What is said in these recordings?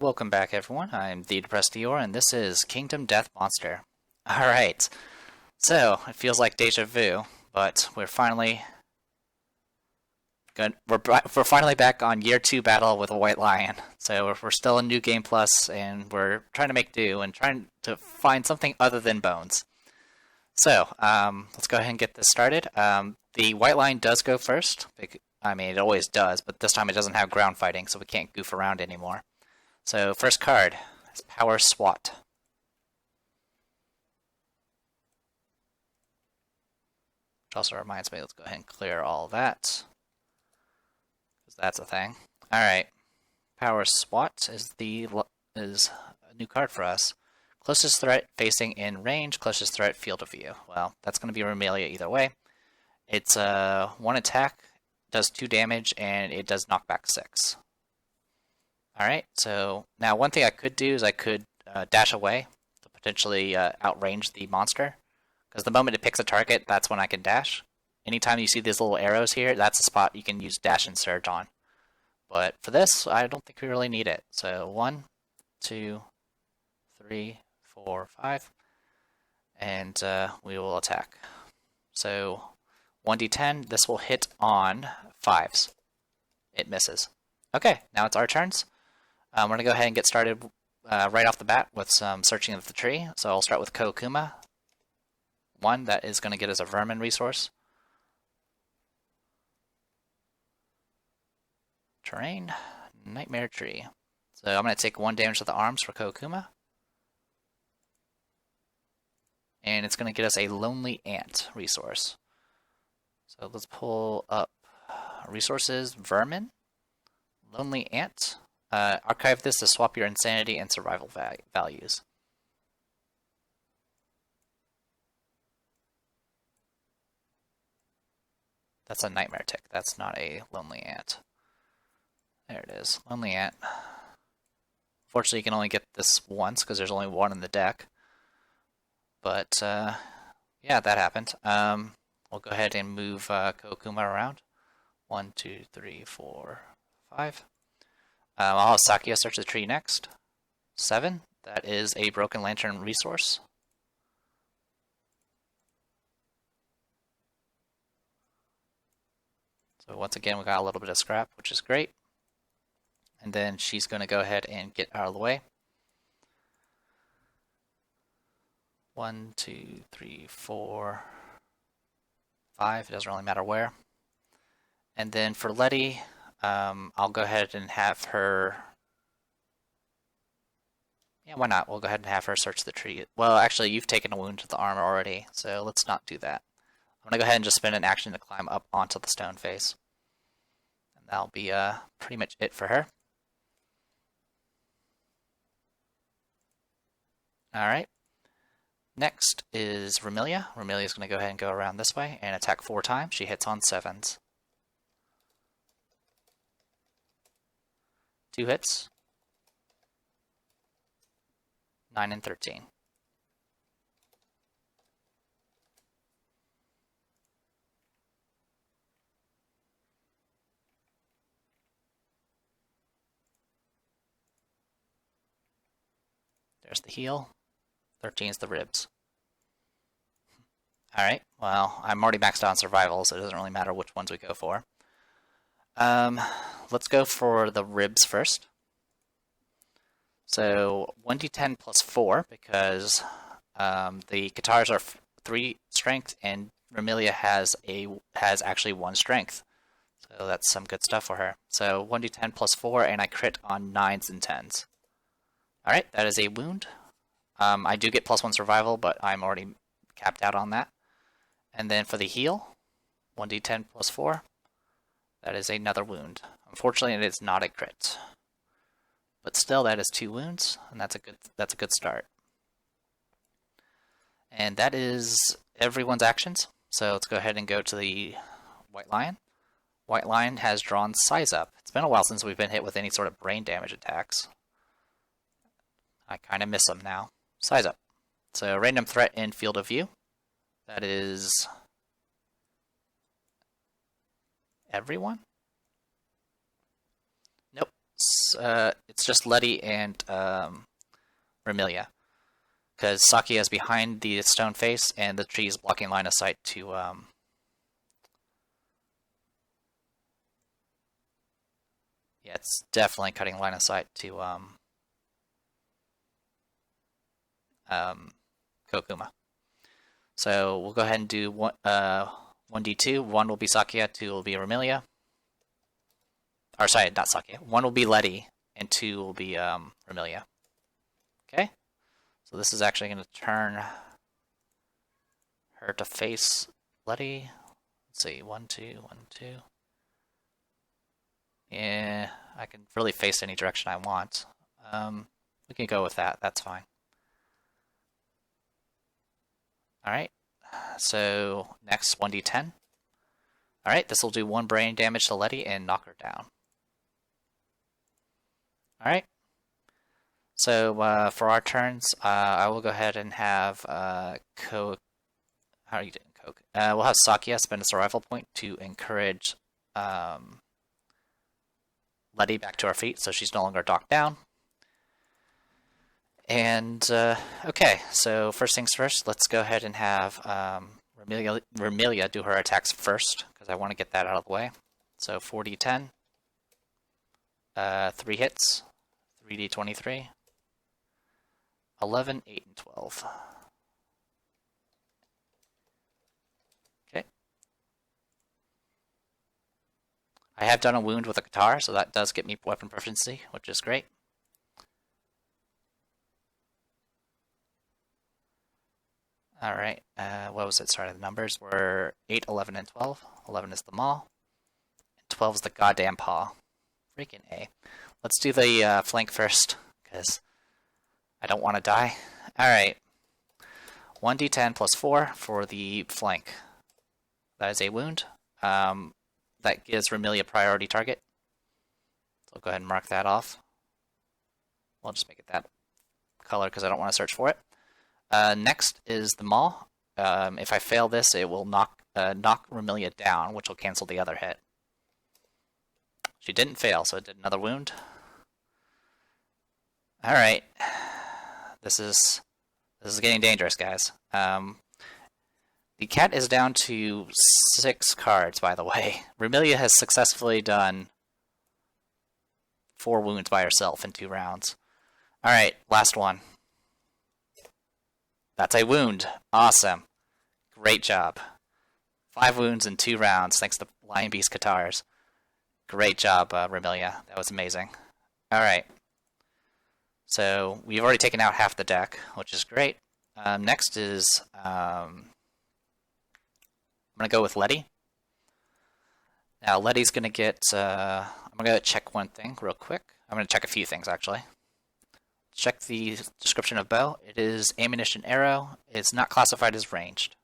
Welcome back, everyone. I'm the Depressed Dior, and this is Kingdom Death Monster. Alright, so it feels like deja vu, but we're finally good. We're finally back on year 2 battle with a White Lion. So we're still in New Game Plus, and we're trying to make do and trying to find something other than bones. So let's go ahead and get this started. The White Lion does go first. I mean, it always does, but this time it doesn't have ground fighting, so we can't goof around anymore. So first card is Power SWAT. Which also reminds me, let's go ahead and clear all that, because that's a thing. Alright, Power SWAT is a new card for us. Closest threat facing in range, closest threat field of view. Well, that's going to be Remelia either way. It's one attack, does 2 damage, and it does knockback 6. Alright, so now one thing I could do is I could dash away to potentially outrange the monster. Because the moment it picks a target, that's when I can dash. Anytime you see these little arrows here, that's a spot you can use dash and surge on. But for this, I don't think we really need it. So 1, 2, 3, 4, 5. And we will attack. So 1d10, this will hit on 5s. It misses. Okay, now it's our turns. We're going to go ahead and get started right off the bat with some searching of the tree. So I'll start with Kokuma. 1, that is going to get us a vermin resource. Terrain, Nightmare Tree. So I'm going to take 1 damage to the arms for Kokuma. And it's going to get us a Lonely Ant resource. So let's pull up resources, Vermin, Lonely Ant. Archive this to swap your insanity and survival values. That's a nightmare tick. That's not a lonely ant. There it is. Lonely ant. Fortunately, you can only get this once because there's only 1 in the deck. But, yeah, that happened. We'll go ahead and move Kokuma around. 1, 2, 3, 4, 5. I'll have Sakia search the tree next. 7, that is a Broken Lantern resource. So once again, we got a little bit of scrap, which is great. And then she's going to go ahead and get out of the way. 1, 2, 3, 4, 5. It doesn't really matter where. And then for Letty, I'll go ahead and have her... Yeah, why not? We'll go ahead and have her search the tree. Well, actually, you've taken a wound to the armor already, so let's not do that. I'm going to go ahead and just spend an action to climb up onto the stone face. And that'll be pretty much it for her. Alright. Next is Remelia. Remelia's going to go ahead and go around this way and attack 4 times. She hits on 7s. 2 hits. 9 and 13. There's the heal. 13 is the ribs. Alright, well, I'm already maxed out on survival, so it doesn't really matter which ones we go for. Let's go for the ribs first. So 1d10 plus 4, because the guitars are 3 strength, and Remelia has actually 1 strength. So that's some good stuff for her. So 1d10 plus 4, and I crit on 9s and 10s. Alright, that is a wound. I do get +1 survival, but I'm already capped out on that. And then for the heal, 1d10 plus 4, that is another wound. Unfortunately, it is not a crit. But still, that is 2 wounds, and that's a good start. And that is everyone's actions. So let's go ahead and go to the White Lion. White Lion has drawn Size Up. It's been a while since we've been hit with any sort of brain damage attacks. I kind of miss them now. Size Up. So random threat in field of view. That is everyone? Nope. it's just Letty and Remilia, because Sakia is behind the stone face, and the tree is blocking line of sight to yeah, it's definitely cutting line of sight to Kokuma. So we'll go ahead and do 1d2. 1 will be Sakia, 2 will be Remilia. Or sorry, not Sakia. 1 will be Letty, and 2 will be Remilia. Okay? So this is actually going to turn her to face Letty. Let's see, 1, 2, 1, 2. Yeah, I can really face any direction I want. We can go with that, that's fine. Alright, so next 1d10. Alright, this will do 1 brain damage to Letty and knock her down. Alright, so for our turns, I will go ahead and have Coke. How are you doing, Coke? We'll have Sakia spend a survival point to encourage Letty back to her feet, so she's no longer docked down. And, okay, so first things first, let's go ahead and have Remilia do her attacks first, because I want to get that out of the way. So 4d10, 3 hits, 3d23, 11, 8, and 12. Okay. I have done a wound with a guitar, so that does get me weapon proficiency, which is great. Alright, what was it? Sorry, the numbers were 8, 11, and 12. 11 is the maw, and 12 is the goddamn paw. Freaking A. Let's do the flank first, because I don't want to die. Alright, 1d10 plus 4 for the flank. That is a wound. That gives Remilia priority target. So I'll go ahead and mark that off. We'll just make it that color because I don't want to search for it. Next is the maw. If I fail this, it will knock Remilia down, which will cancel the other hit. She didn't fail, so it did another wound. Alright. This is getting dangerous, guys. The cat is down to 6 cards, by the way. Remilia has successfully done 4 wounds by herself in 2 rounds. Alright, last one. That's a wound. Awesome. Great job. 5 wounds in 2 rounds, thanks to Lion Beast Guitars. Great job, Remilia. That was amazing. Alright. So, we've already taken out half the deck, which is great. Next is, I'm going to go with Letty. Now, Letty's going to get, I'm going to check one thing real quick. I'm going to check a few things, actually. Check the description of bow. It is ammunition arrow. It's not classified as ranged.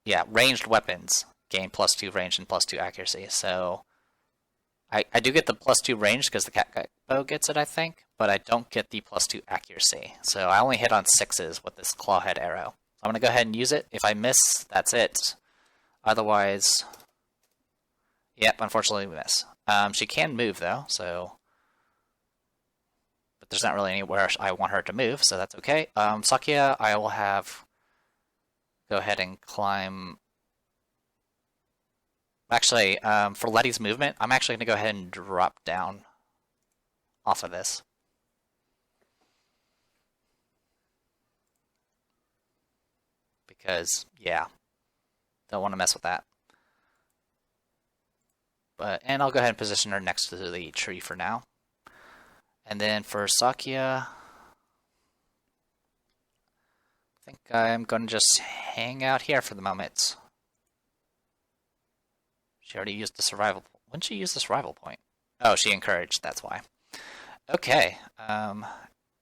Yeah, ranged weapons gain +2 range and +2 accuracy. So I do get the +2 range because the cat bow gets it, I think, but I don't get the +2 accuracy. So I only hit on 6s with this clawhead arrow. So I'm going to go ahead and use it. If I miss, that's it. Otherwise, yep, unfortunately we miss. She can move though, so, but there's not really anywhere I want her to move, so that's okay. Sakia, I will have go ahead and climb. Actually, for Letty's movement, I'm actually going to go ahead and drop down off of this. Because, yeah, don't want to mess with that. And I'll go ahead and position her next to the tree for now. And then for Sakia, I think I'm going to just hang out here for the moment. She already used the survival point. When did she use the survival point? Oh, she encouraged, that's why. Okay.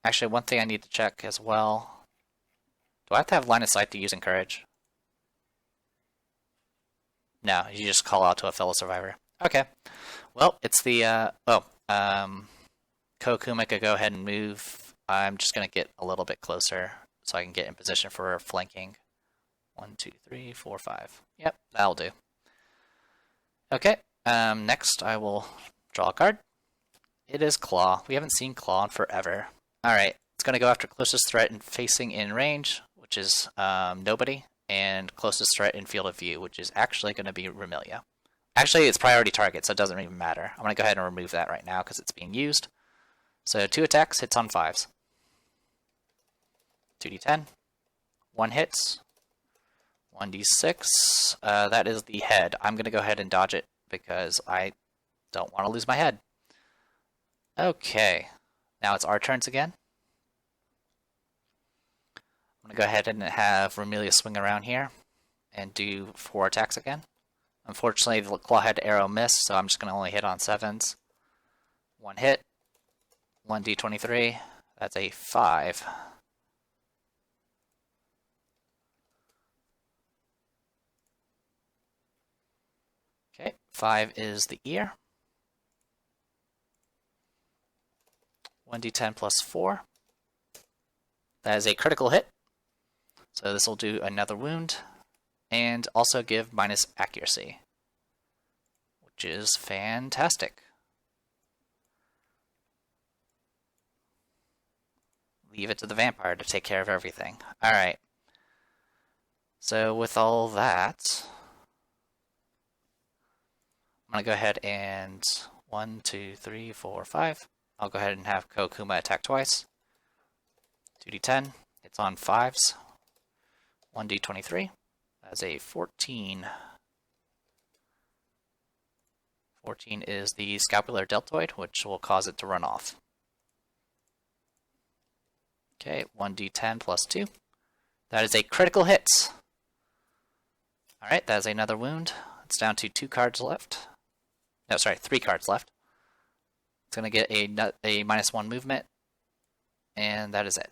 Actually, one thing I need to check as well. Do I have to have line of sight to use encourage? No, you just call out to a fellow survivor. Okay. Well, it's the, Kokuma could go ahead and move. I'm just going to get a little bit closer so I can get in position for flanking. 1, 2, 3, 4, 5. Yep, that'll do. Okay, next I will draw a card. It is Claw. We haven't seen Claw in forever. Alright, it's going to go after closest threat and facing in range, which is nobody, and closest threat in field of view, which is actually going to be Remilia. Actually, it's priority target, so it doesn't even matter. I'm going to go ahead and remove that right now because it's being used. So 2 attacks, hits on 5s. 2d10. 1 hits. 1d6. That is the head. I'm going to go ahead and dodge it because I don't want to lose my head. Okay. Now it's our turns again. I'm going to go ahead and have Remilia swing around here and do 4 attacks again. Unfortunately, the Clawhead arrow missed, so I'm just going to only hit on 7s. 1 hit. 1d23. That's a 5. Okay, 5 is the ear. 1d10 plus 4. That is a critical hit. So this will do another wound. And also give minus accuracy, which is fantastic. Leave it to the vampire to take care of everything. Alright. So with all that, I'm going to go ahead and 1, 2, 3, 4, 5. I'll go ahead and have Kokuma attack twice. 2d10. It's on 5s. 1d23. That's a 14. 14 is the scapular deltoid, which will cause it to run off. Okay, 1d10 plus 2. That is a critical hit. Alright, that is another wound. It's down to 2 cards left. No, sorry, 3 cards left. It's going to get a -1 movement, and that is it.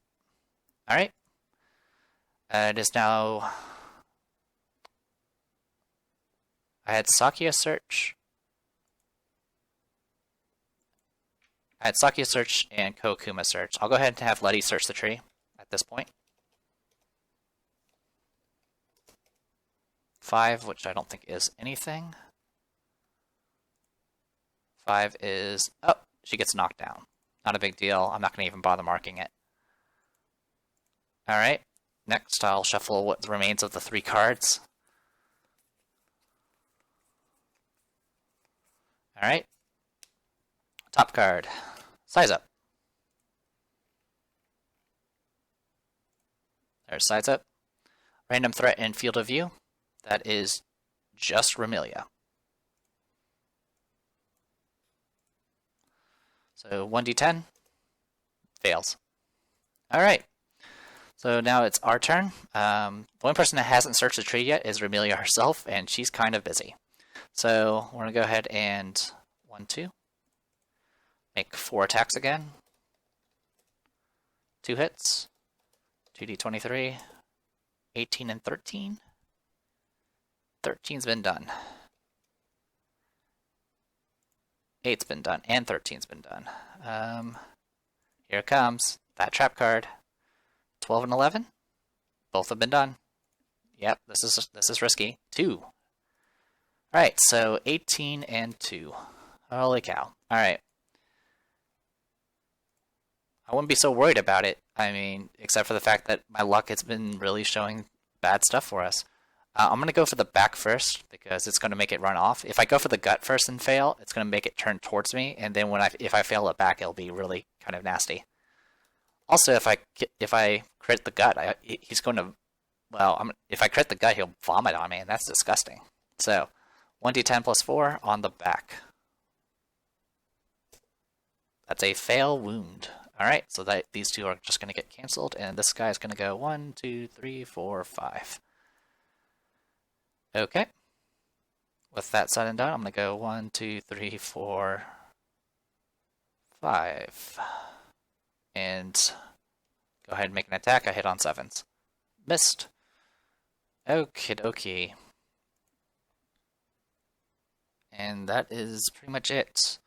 Alright. It is now... I had Sakia search. I had Sakia search and Kokuma search. I'll go ahead and have Letty search the tree at this point. 5, which I don't think is anything. 5 is... Oh, she gets knocked down. Not a big deal. I'm not going to even bother marking it. Alright. Next, I'll shuffle what remains of the 3 cards. Alright. Top card. Size up. There's size up. Random threat in field of view. That is just Remilia. So 1d10. Fails. Alright. So now it's our turn. The only person that hasn't searched the tree yet is Remilia herself, and she's kind of busy. So we're going to go ahead and 1, 2. Make 4 attacks again. 2 hits. 2d23. 18 and 13. 13's been done. 8's been done, and 13's been done. Here it comes. That trap card. 12 and 11. Both have been done. Yep, this is risky. 2. Alright, so 18 and 2. Holy cow. Alright. I wouldn't be so worried about it. I mean, except for the fact that my luck has been really showing bad stuff for us. I'm going to go for the back first, because it's going to make it run off. If I go for the gut first and fail, it's going to make it turn towards me, and then if I fail it back, it'll be really kind of nasty. Also, if I crit the gut, he's going to... Well, if I crit the gut, he'll vomit on me, and that's disgusting. So... 1d10 plus 4 on the back. That's a fail wound. Alright, so these 2 are just going to get cancelled, and this guy is going to go 1, 2, 3, 4, 5. Okay. With that said and done, I'm going to go 1, 2, 3, 4, 5. And go ahead and make an attack. I hit on 7s. Missed. Okie dokie. And that is pretty much it.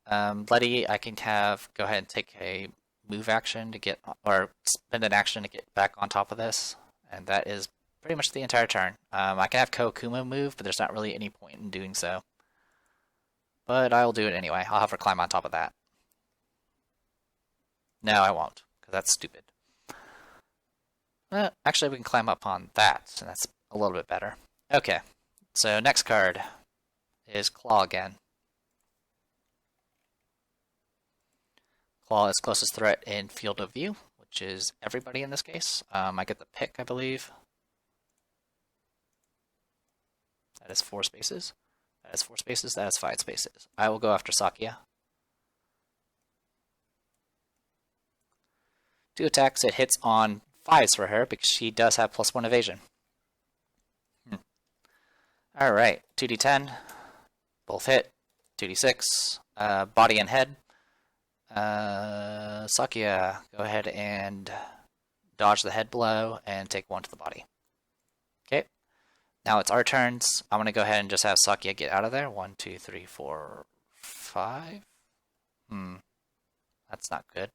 Letty, I can go ahead and take a move action to get, or spend an action to get back on top of this. And that is pretty much the entire turn. I can have Kokuma move, but there's not really any point in doing so. But I'll do it anyway. I'll have her climb on top of that. No, I won't, because that's stupid. Actually, we can climb up on that, and that's a little bit better. Okay, so next card is Claw again. Claw is closest threat in field of view, which is everybody in this case. I get the pick, I believe. That is 4 spaces. That is 4 spaces. That is 5 spaces. I will go after Sakia. 2 attacks. It hits on 5s for her because she does have +1 evasion. Alright, 2d10. Both hit. 2d6. Body and head. Sakia, go ahead and dodge the head blow and take 1 to the body. Okay. Now it's our turns. I'm going to go ahead and just have Sakia get out of there. 1, 2, 3, 4, 5. That's not good.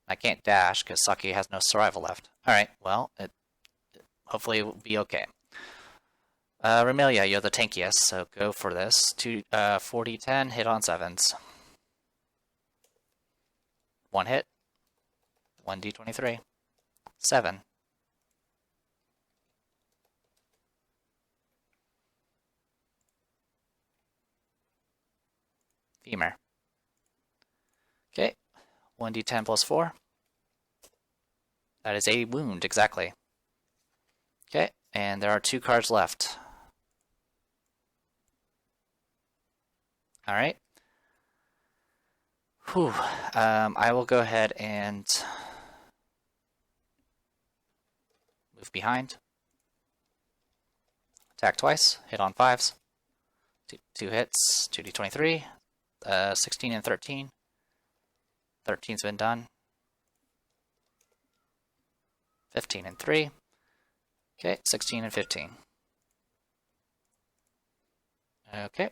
I can't dash because Sakia has no survival left. Alright, well, hopefully it will be okay. Remelia, you're the tankiest, so go for this. 4d10, hit on 7s. 1 hit. 1d23. 7. Femur. Okay. 1d10 plus 4. That is a wound, exactly. Okay, and there are 2 cards left. Alright. Whew. I will go ahead and move behind. Attack twice, hit on 5s. 2 hits, 2d23, 16 and 13. 13's been done. 15 and 3. Okay, 16 and 15. Okay.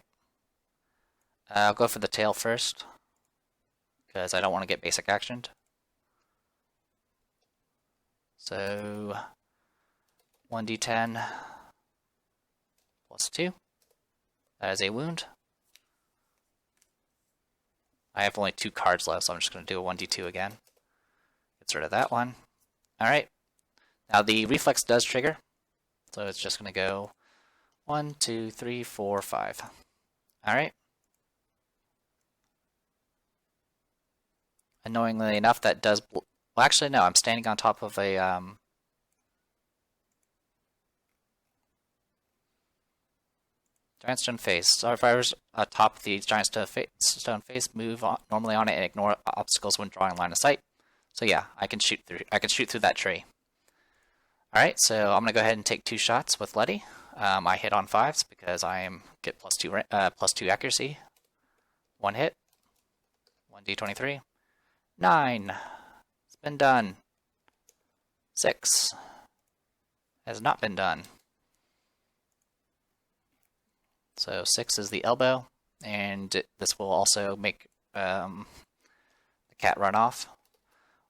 I'll go for the tail first, because I don't want to get basic actioned. So, 1d10 plus 2. That is a wound. I have only 2 cards left, so I'm just going to do a 1d2 again. Gets rid of that one. Alright. Now the reflex does trigger, so it's just going to go 1, 2, 3, 4, 5. Alright. Annoyingly enough, that does... Well, actually, no, I'm standing on top of a... Giant stone face. Survivors atop the giant stone face move normally on it and ignore obstacles when drawing line of sight. So yeah, I can shoot through that tree. All right, so I'm gonna go ahead and take 2 shots with Letty. I hit on 5s because I get +2 accuracy. 1 hit. 1d23. 9. It's been done. 6. Has not been done. So 6 is the elbow, and this will also make the cat run off.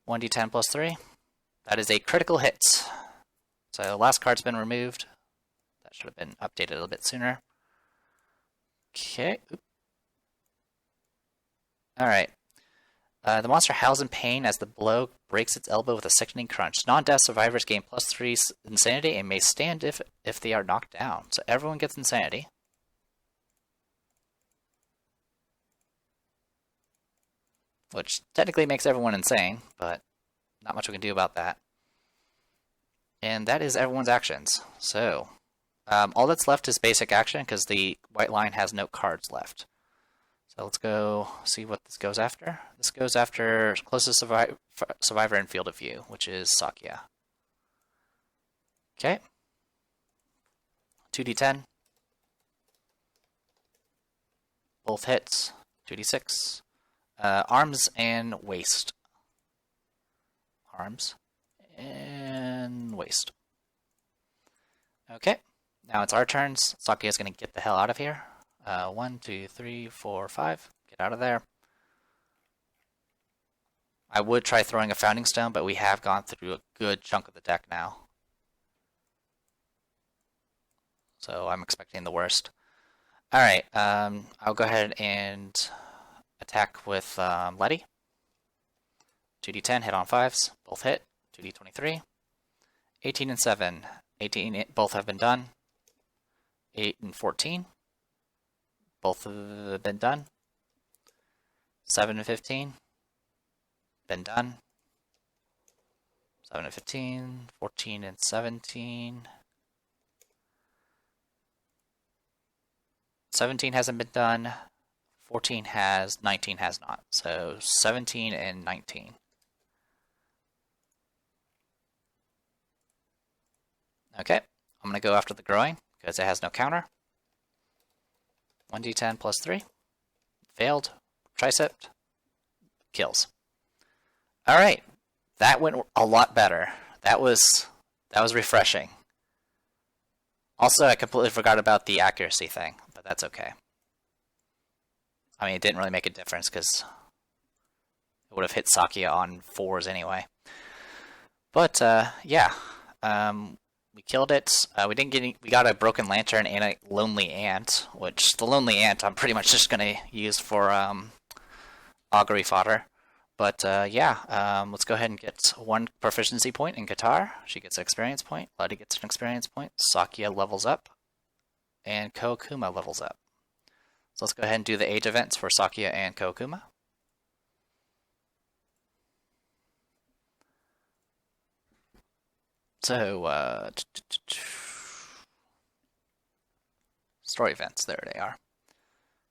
1d10 plus 3. That is a critical hit. So last card's been removed. That should have been updated a little bit sooner. Okay. Alright. The monster howls in pain as the blow breaks its elbow with a sickening crunch. Non-death survivors gain +3 insanity and may stand if they are knocked down. So everyone gets insanity. Which technically makes everyone insane, but not much we can do about that. And that is everyone's actions. So, all that's left is basic action, because the white line has no cards left. So let's go see what this goes after. This goes after closest survivor in field of view, which is Sakia. Okay. 2d10. Both hits. 2d6. Arms and waist. Arms and waist. Okay, now it's our turns. Sakia's going to get the hell out of here. 1, 2, 3, 4, 5. Get out of there. I would try throwing a Founding Stone, but we have gone through a good chunk of the deck now. So I'm expecting the worst. Alright, I'll go ahead and attack with Letty. 2d10, hit on 5s, both hit. 2d23. 18 and 7. 18, both have been done. 8 and 14. Both have been done. 7 and 15. Been done. 7 and 15. 14 and 17. 17 hasn't been done. 14 has. 19 has not. So 17 and 19. Okay, I'm going to go after the growing because it has no counter. 1d10 plus 3. Failed. Tricep. Kills. Alright, that went a lot better. That was refreshing. Also, I completely forgot about the accuracy thing, but that's okay. I mean, it didn't really make a difference because it would have hit Sakia on 4s anyway. But, yeah. We killed it. We didn't get any, we got a Broken Lantern and a Lonely Ant, which the Lonely Ant I'm pretty much just going to use for augury fodder. But yeah, let's go ahead and get 1 proficiency point in Guitar. She gets an experience point. Letty gets an experience point. Sakia levels up. And Kokuma levels up. So let's go ahead and do the age events for Sakia and Kokuma. So, story events, there they are.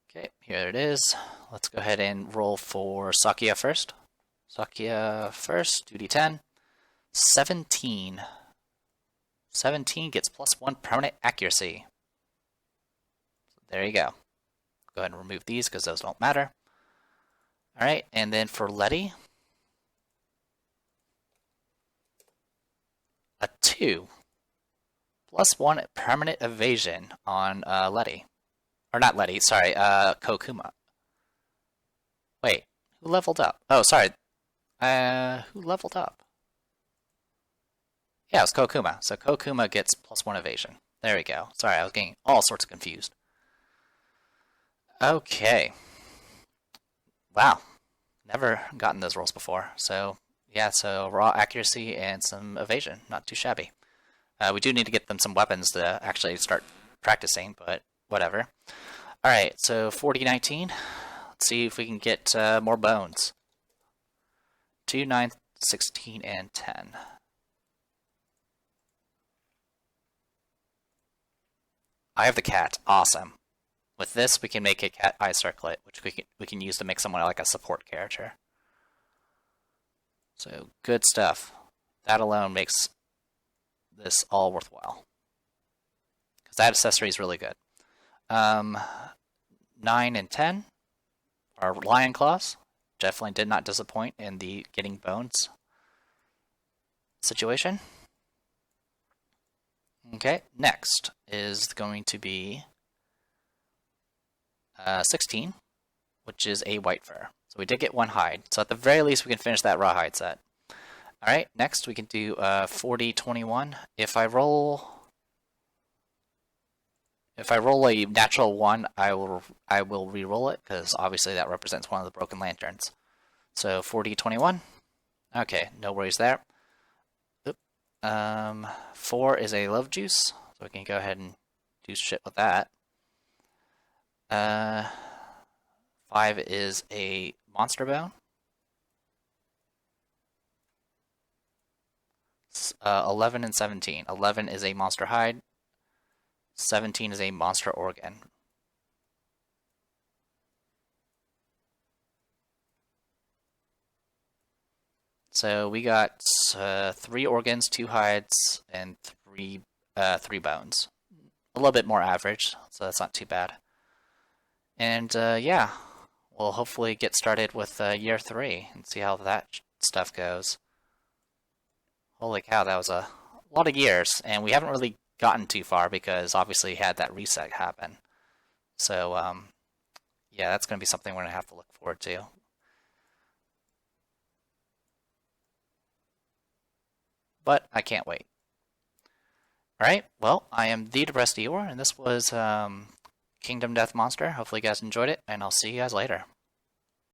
Okay, here it is. Let's go ahead and roll for Sakia first. Sakia first, 2d10. 17. 17 gets +1 permanent accuracy. There you go. Go ahead and remove these because those don't matter. Alright, and then for Letty, a 2. +1 permanent evasion on Letty. Or not Letty, sorry, Kokuma. Wait, who leveled up? Oh, sorry. Who leveled up? Yeah, it's Kokuma. So Kokuma gets +1 evasion. There we go. Sorry, I was getting all sorts of confused. Okay. Wow. Never gotten those rolls before. So, yeah, so raw accuracy and some evasion. Not too shabby. We do need to get them some weapons to actually start practicing, but whatever. Alright, so 40-19. Let's see if we can get more bones. 2, 9, 16, and 10. I have the cat. Awesome. With this, we can make a cat eye circlet, which we can use to make someone like a support character. So, good stuff. That alone makes this all worthwhile. Because that accessory is really good. 9 and 10 are lion claws. Definitely did not disappoint in the getting bones situation. Okay, next is going to be 16, which is a white fur. So we did get 1 hide. So at the very least, we can finish that rawhide set. Alright, next we can do 40-21. If I roll a natural 1, I will re-roll it, because obviously that represents one of the Broken Lanterns. So 40-21. Okay, no worries there. Oop. 4 is a Love Juice, so we can go ahead and do shit with that. 5 is a Monster Bone. 11 and 17. 11 is a Monster Hide. 17 is a Monster Organ. So we got 3 organs, 2 hides, and 3 bones. A little bit more average, so that's not too bad. And yeah, we'll hopefully get started with year 3 and see how that stuff goes. Holy cow, that was a lot of years, and we haven't really gotten too far because obviously had that reset happen. So yeah, that's going to be something we're going to have to look forward to. but I can't wait. Alright, well, I am the Depressed Eeyore, and this was Kingdom Death Monster. Hopefully you guys enjoyed it, and I'll see you guys later.